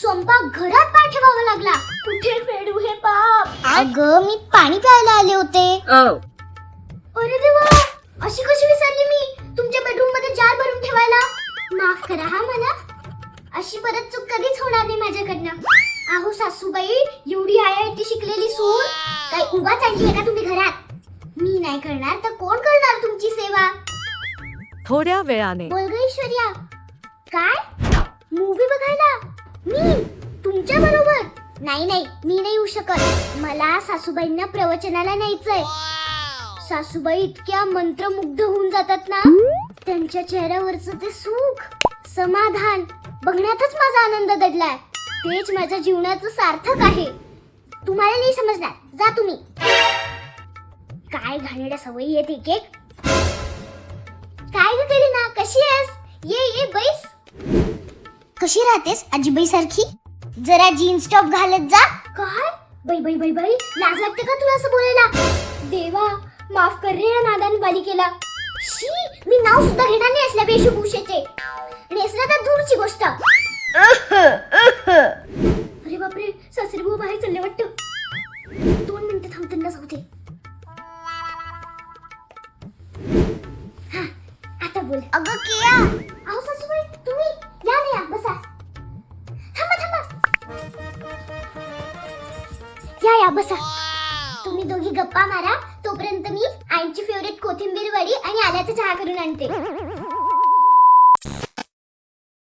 स्वयंपाक घरात पाठवावा लागला. कुठे फेडू हे पाप. अगं मी पाणी प्यायला आले होते. अरे देवा, अशी कशी विसरली मी तुमच्या बेडरूम मध्ये जार भरून ठेवायला. माफ करा हा मला. अशी परत चूक कधीच होणार नाही माझ्याकडनं. अहो सासूबाई, एवढी IIT शिकलेली सून काय उगाच आणली आहे का तुम्ही घरात? मी नाही करणार तर कोण करणार तुमची सेवा? थोड्या वेळाने बोल ग ऐश्वर्या. काय मूवी बघायला? मी तुमच्या बरोबर? नाही नाही, मी नाही येऊ शकत. मला सासूबाईंना प्रवचनाला न्यायचंय. सासूबाई इतक्या मंत्रमुग्ध होऊन जातात ना, त्यांच्या चेहऱ्यावरचं ते सुख समाधान बघण्यातच माझा आनंद दडलाय. तेच माझ्या जीवनाचं सार्थक आहे. तुम्हाला नाही समजणार, जा तुम्ही. काय घाणेरड्या सवयी आहेत एक एक. काय ग करीना, कशी आहेस? ये ये बैस. कशी राहतेस आजीबाई सारखी? जरा जीन्स टॉप घालत जा. काय बाई बाई बाई बाई, लाज वाटते का तुला असं बोलायला? देवा माफ कर रे या नादान बालिकेला. शी, मी नाव सुद्धा घेणार नाही असल्या वेशभूषेचे. नेसला तर दूरची गोष्ट. अरे बापरे, सासरी भाऊ बाहेर चालले वाटतं. 2 मिनिटं थांब, त्यांना जाऊ दे. हा, आता बोल. अगं केया, अहो सासूबाई, तुम्ही या ना, या बसा. थांबा थांबा, या बसा. तुम्ही दोघी गप्पा मारा, तोपर्यंत मी आईची फेवरेट कोथिंबीर वडी आणि आल्याचा चहा करून आणते.